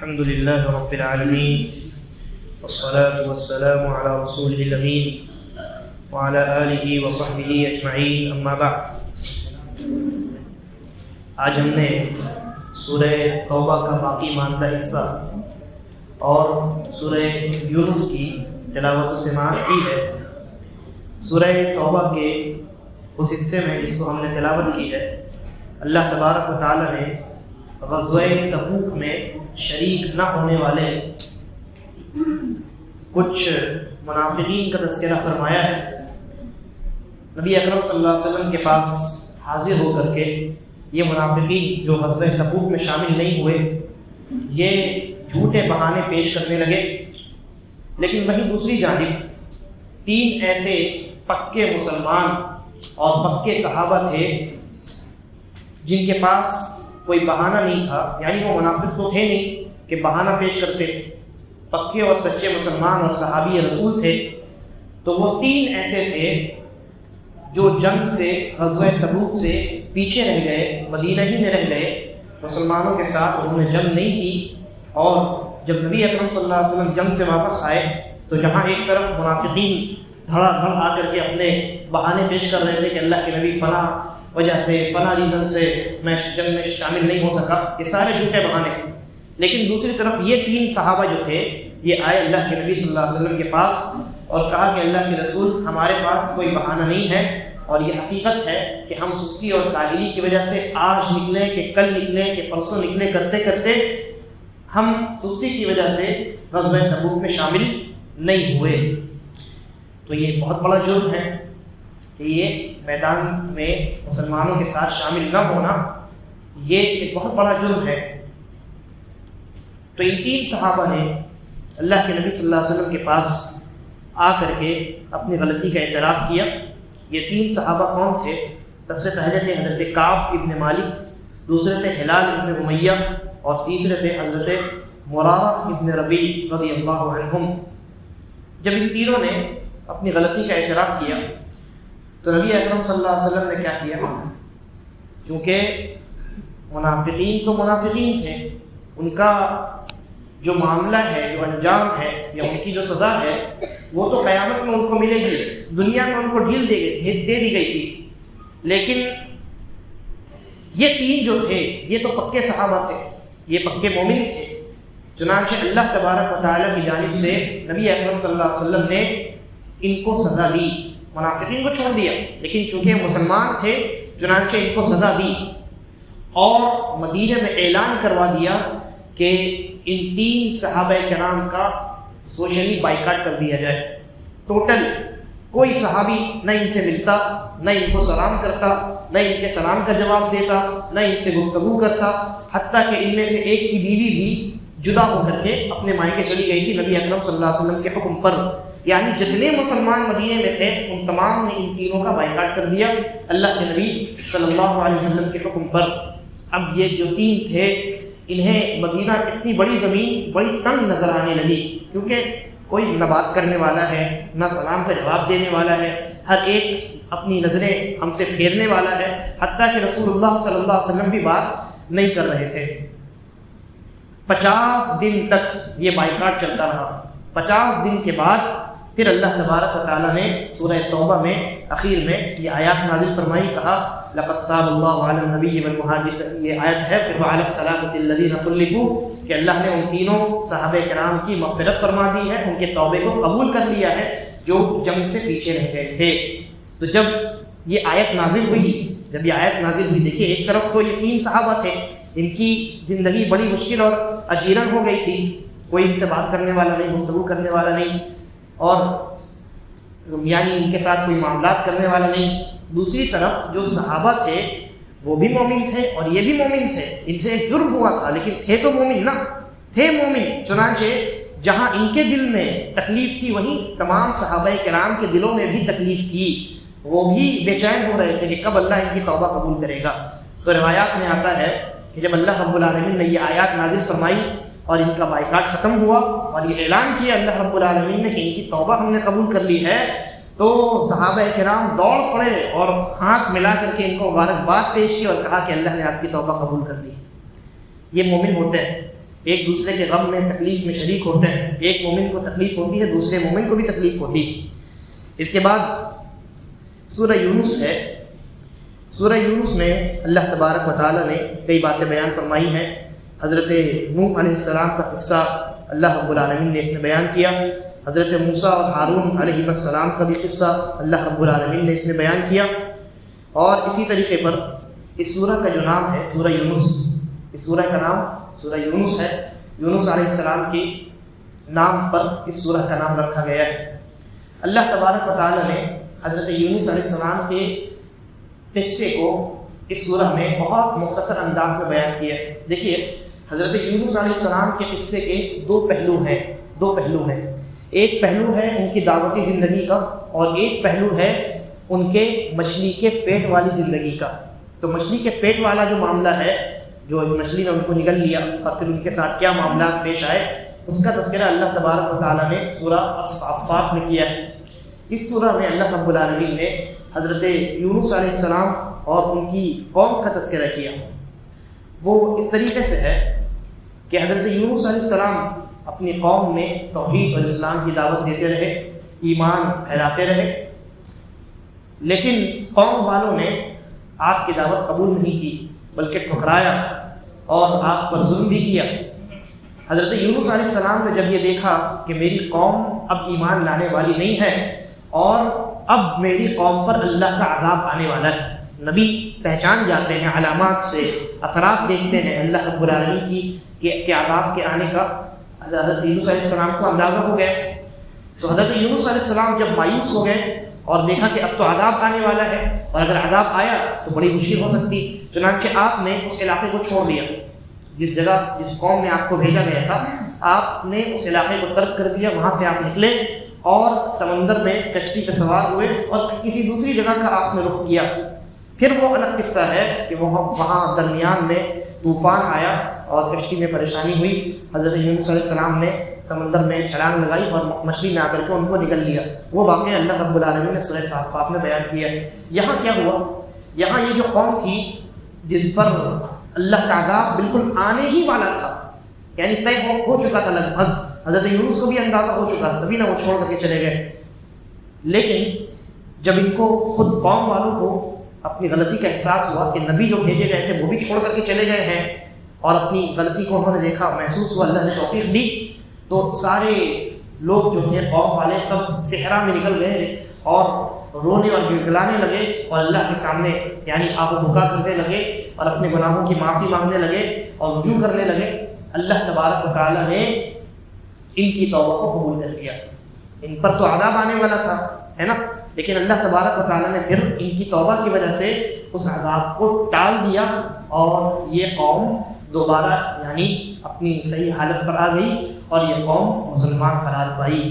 الحمد لله رب العالمين والصلاة والسلام على رسوله الأمين وعلى آله وصحبه أجمعين أما بعد. آج ہم نے سورہ توبہ کا باقی ماندہ حصہ اور سورہ یونس کی تلاوت و سماعت کی ہے. سورہ توبہ کے اس حصے میں جس کو ہم نے تلاوت کی ہے، اللہ تبارک و تعالی نے غزوہ تبوک میں شریک نہ ہونے والے کچھ منافقین کا تذکرہ فرمایا ہے. نبی اکرم صلی اللہ علیہ وسلم کے پاس حاضر ہو کر کے یہ منافقین جو غزوہ تبوک میں شامل نہیں ہوئے، یہ جھوٹے بہانے پیش کرنے لگے. لیکن وہیں دوسری جانب تین ایسے پکے مسلمان اور پکے صحابہ تھے جن کے پاس کوئی بہانہ نہیں تھا، یعنی وہ منافق تو تھے نہیں کہ بہانہ پیش کرتے، پکے اور سچے مسلمان اور صحابی رسول تھے. تو وہ تین ایسے تھے جو جنگ سے، غزوہ تبوک سے پیچھے رہ گئے، مدینہ ہی میں رہ گئے، مسلمانوں کے ساتھ انہوں نے جنگ نہیں کی. اور جب نبی اکرم صلی اللہ علیہ وسلم جنگ سے واپس آئے تو جہاں ایک طرف منافقین دھڑا دھڑ آ کر کے اپنے بہانے پیش کر رہے تھے کہ اللہ کے نبی فلاں وجہ سے، فلاں ریزن سے میں جنگ میں شامل نہیں ہو سکا، یہ سارے جھوٹے بہانے. لیکن دوسری طرف یہ تین صحابہ جو تھے یہ آئے اللہ کے نبی صلی اللہ علیہ وسلم کے پاس اور کہا کہ اللہ کے رسول، ہمارے پاس کوئی بہانہ نہیں ہے اور یہ حقیقت ہے کہ ہم سستی اور کاہلی کی وجہ سے آج نکلے کہ کل نکلے کہ پرسوں نکلے کرتے کرتے ہم سستی کی وجہ سے غزوہ تبوک میں شامل نہیں ہوئے. تو یہ بہت بڑا جرم ہے کہ یہ میدان میں مسلمانوں کے ساتھ شامل نہ ہونا، یہ ایک بہت بڑا جرم ہے. تو ان تین صحابہ نے اللہ کے نبی صلی اللہ علیہ وسلم کے پاس آ کر کے اپنی غلطی کا اعتراف کیا. یہ تین صحابہ کون تھے؟ سب سے پہلے تھے حضرت کعب ابن مالک، دوسرے تھے ہلال ابن امیہ، اور تیسرے تھے حضرت مرارہ ابن ربیع رضی اللہ عنہم. جب ان تینوں نے اپنی غلطی کا اعتراف کیا تو نبی اکرم صلی اللہ علیہ وسلم نے کیا کیا؟ کیونکہ منافقین تو منافقین تھے، ان کا جو معاملہ ہے، جو انجام ہے یا ان کی جو سزا ہے وہ تو قیامت میں ان کو ملے گی. دنیا میں ان کو ڈھیل دے دی گئی تھی. لیکن یہ تین جو تھے یہ تو پکے صحابہ تھے، یہ پکے مومن تھے. چنانچہ اللہ تبارک و تعالیٰ کی جانب سے نبی اکرم صلی اللہ علیہ وسلم نے ان کو سزا دی. منافقین کو چھوڑ دیا، لیکن چونکہ مسلمان تھے چنانچہ ان کو سزا دی اور مدینہ میں اعلان کروا دیا کہ ان تین صحابہ کرام کا سوشلی بائیکاٹ کر دیا جائے. ٹوٹل کوئی صحابی نہ ان سے ملتا، نہ ان کو سلام کرتا، نہ ان کے سلام کا جواب دیتا، نہ ان سے گفتگو کرتا. حتیٰ کہ ان میں سے ایک کی بیوی بھی جدا ہو کر کے اپنے مائکے چلی گئی تھی نبی اکرم صلی اللہ علیہ وسلم کے حکم پر. یعنی جتنے مسلمان مدینے میں تھے ان تمام نے ان تینوں کا بائیکاٹ کر دیا اللہ کے نبی صلی اللہ علیہ وسلم کے حکم پر. اب یہ جو تین تھے انہیں مدینہ اتنی بڑی زمین بڑی تنگ نظر آنے لگی، کیونکہ کوئی نہ بات کرنے والا ہے، نہ سلام کا جواب دینے والا ہے، ہر ایک اپنی نظریں ہم سے پھیرنے والا ہے. حتیٰ کہ رسول اللہ صلی اللہ علیہ وسلم بھی بات نہیں کر رہے تھے. 50 دن تک یہ بائیکاٹ چلتا رہا. 50 دن کے بعد پھر اللہ تبارک و تعالیٰ نے سورہ توبہ میں آخر میں یہ آیات نازل فرمائی. کہا لقد تاب اللہ علی النبی والمہاجرین، یہ آیت ہے پھر وعلی الثلاثۃ الذین خلفوا کہ اللہ نے ان تینوں صحابہ کرام کی مغفرت فرما دی ہے، ان کے توبے کو قبول کر لیا ہے جو جنگ سے پیچھے رہ گئے تھے. تو جب یہ آیت نازل ہوئی، دیکھیے ایک طرف تو یہ تین صحابہ تھے، ان کی زندگی بڑی مشکل اور اجیرن ہو گئی تھی، کوئی ان سے بات کرنے والا نہیں، گفتگو کرنے والا نہیں، اور یعنی ان کے ساتھ کوئی معاملات کرنے والا نہیں. دوسری طرف جو صحابہ تھے وہ بھی مومن تھے اور یہ بھی مومن تھے. ان سے ایک جرم ہوا تھا لیکن تھے تو مومن، نہ تھے مومن. چنانچہ جہاں ان کے دل میں تکلیف تھی وہیں تمام صحابہ کرام کے دلوں میں بھی تکلیف تھی. وہ بھی بے چین ہو رہے تھے کہ کب اللہ ان کی توبہ قبول کرے گا. تو روایات میں آتا ہے کہ جب اللہ رب العالمین نے یہ آیات نازل فرمائی اور ان کا بائیکاٹ ختم ہوا اور یہ اعلان کیا اللہ رب العالمین نے کہ ان کی توبہ ہم نے قبول کر لی ہے، تو صحابہ کرام دوڑ پڑے اور ہاتھ ملا کر کے ان کو مبارکباد پیش کی اور کہا کہ اللہ نے آپ کی توبہ قبول کر لی. یہ مومن ہوتے ہیں. ایک دوسرے کے غم میں تکلیف میں شریک ہوتے ہیں. ایک مومن کو تکلیف ہوتی ہے دوسرے مومن کو بھی تکلیف ہوتی ہے. اس کے بعد سورہ یونس ہے. سورہ یونس میں اللہ تبارک و تعالیٰ نے کئی باتیں بیان فرمائی ہیں. حضرت نوح علیہ السلام کا قصہ اللہ رب العالمین نے اس میں بیان کیا. حضرت موسیٰ اور ہارون علیہ السلام کا بھی قصہ اللہ رب العالمین نے اس میں بیان کیا. اور اسی طریقے پر اس سورہ کا جو نام ہے سورہ یونس، اس سورہ کا نام سورہ یونس ہے. یونس علیہ السلام کی نام پر اس سورہ کا نام رکھا گیا ہے. اللہ تبارک و تعالیٰ نے حضرت یونس علیہ السلام کے قصے کو اس سورہ میں بہت مختصر انداز میں بیان کیا ہے. دیکھیے حضرت یونس علیہ السلام کے قصے کے دو پہلو ہیں. ایک پہلو ہے ان کی دعوتی زندگی کا اور ایک پہلو ہے ان کے مچھلی کے پیٹ والی زندگی کا. تو مچھلی کے پیٹ والا جو معاملہ ہے، جو مچھلی نے ان کو نگل لیا اور پھر ان کے ساتھ کیا معاملات پیش آئے، اس کا تذکرہ اللہ تبارک و تعالیٰ نے سورہ الصافات میں کیا ہے. اس سورہ میں اللہ رب العالمین نے حضرت یونس علیہ السلام اور ان کی قوم کا تذکرہ کیا. وہ اس طریقے سے ہے کہ حضرت یونس علیہ السلام اپنی قوم میں توحید اور اسلام کی دعوت دیتے رہے، ایمان پھیلاتے رہے، لیکن قوم والوں نے آپ کی دعوت قبول نہیں کی بلکہ ٹھکرایا اور آپ پر ظلم بھی کیا. حضرت یونس علیہ السلام نے جب یہ دیکھا کہ میری قوم اب ایمان لانے والی نہیں ہے اور اب میری قوم پر اللہ کا عذاب آنے والا ہے. نبی پہچان جاتے ہیں علامات سے، اثرات دیکھتے ہیں اللہ رب العالمین کی عذاب کے آنے کا. حضرت یونس علیہ السلام کو اندازہ ہو گیا. تو حضرت یونس علیہ السلام جب مایوس ہو گئے اور دیکھا کہ اب تو عذاب آنے والا ہے اور اگر عذاب آیا تو بڑی مشکل ہو سکتی، چنانچہ آپ نے اس علاقے کو چھوڑ دیا. جس قوم میں آپ کو بھیجا گیا تھا آپ نے اس علاقے کو ترک کر دیا. وہاں سے آپ نکلے اور سمندر میں کشتی پہ سوار ہوئے اور کسی دوسری جگہ کا آپ نے رخ کیا. پھر وہ الگ قصہ ہے کہ وہاں درمیان میں طوفان آیا اور کشتی میں پریشانی ہوئی. حضرت یونس علیہ السلام نے سمندر میں چھلانگ لگائی اور مچھلی میں آ کر کے ان کو نگل لیا. وہ واقعہ اللہ رب العالمین نے سورہ صافات میں بیان کیا ہے. یہاں کیا ہوا؟ یہاں یہ جو قوم تھی جس پر اللہ کا عذاب بالکل آنے ہی والا تھا، یعنی طے ہو چکا تھا لگ بھگ، حضرت یونس کو بھی اندازہ ہو چکا تھا، تبھی نہ وہ چھوڑ کر کے چلے گئے. لیکن جب ان کو خود قوم والوں کو اپنی غلطی کا احساس ہوا کہ نبی جو بھیجے گئے تھے وہ بھی چھوڑ کر کے چلے گئے ہیں اور اپنی غلطی کو انہوں نے دیکھا، محسوس ہوا، اللہ نے توفیق دی، تو سارے لوگ جو تھے قوم والے سب صحرا میں نکل گئے اور رونے اور گڑگڑانے لگے اور اللہ کے سامنے یعنی آہ و بکا کرنے لگے اور اپنے گناہوں کی معافی مانگنے لگے اور رجوع کرنے لگے. اللہ تبارک و تعالیٰ نے ان کی توبہ کو قبول کر لیا. ان پر تو عذاب آنے والا تھا، ہے نا، لیکن اللہ تبارک و تعالیٰ نے پھر ان کی توبہ کی وجہ سے اس عذاب کو ٹال دیا اور یہ قوم دوبارہ یعنی اپنی صحیح حالت پر آ گئی اور یہ قوم مسلمان قرار پائی.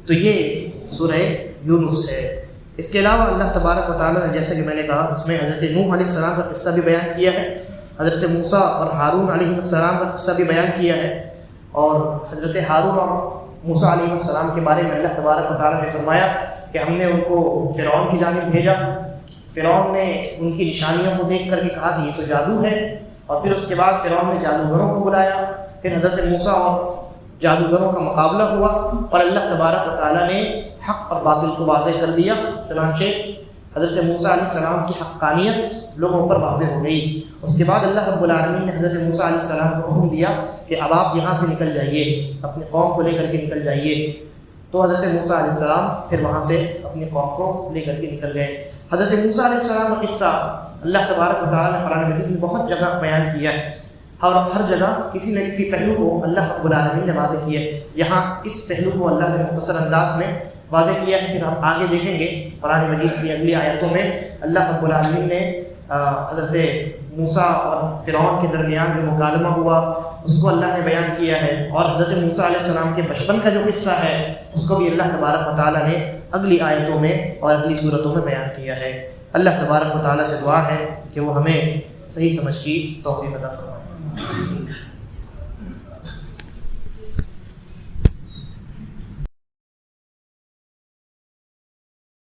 تو یہ سورہ یونس ہے. اس کے علاوہ اللہ تبارک و تعالیٰ نے جیسے کہ میں نے کہا اس میں حضرت نوح علیہ السلام کا قصہ بھی بیان کیا ہے، حضرت موسیٰ اور ہارون علیہ السلام کا قصہ بھی بیان کیا ہے. اور حضرت ہارون اور موسیٰ علیہ السلام کے بارے میں اللہ تبارک و تعالیٰ نے فرمایا کہ ہم نے ان کو فرعون کی جانب بھیجا. فرعون نے ان کی نشانیوں کو دیکھ کر کے کہا کہ یہ تو جادو ہے، اور پھر اس کے بعد فرعون نے جادوگروں کو بلایا. پھر حضرت موسیٰ اور جادوگروں کا مقابلہ ہوا اور اللہ تبارک و تعالیٰ نے حق اور باطل کو واضح کر دیا. چنانچہ حضرت موسیٰ علیہ السلام کی حقانیت لوگوں پر واضح ہو گئی. اس کے بعد اللہ رب العالمین نے حضرت موسیٰ علیہ السلام کو حکم دیا کہ اب آپ یہاں سے نکل جائیے، اپنی قوم کو لے کر کے نکل جائیے. تو حضرت موسیٰ علیہ السلام پھر وہاں سے اپنی قوم کو لے کر کے نکل گئے. حضرت موسیٰ علیہ السلام کا قصہ اللہ تبارک و تعالیٰ نے قرآن مجید میں بہت جگہ بیان کیا ہے اور ہر جگہ کسی نہ کسی پہلو کو اللہ رب العالمین نے واضح کیا ہے. یہاں اس پہلو کو اللہ نے مختصر انداز میں واضح کیا ہے. پھر ہم آگے دیکھیں گے قرآن مجید کی اگلی آیتوں میں اللہ رب العالمین نے حضرت موسیٰ اور فرعون کے درمیان جو مکالمہ ہوا اس کو اللہ نے بیان کیا ہے، اور حضرت موسیٰ علیہ السلام کے بچپن کا جو قصہ ہے اس کو بھی اللہ تبارک و تعالیٰ نے اگلی آیتوں میں اور اگلی صورتوں میں بیان کیا ہے. اللہ تبارک و تعالیٰ سے دعا ہے کہ وہ ہمیں صحیح سمجھ کی توفیق عطا فرمائے.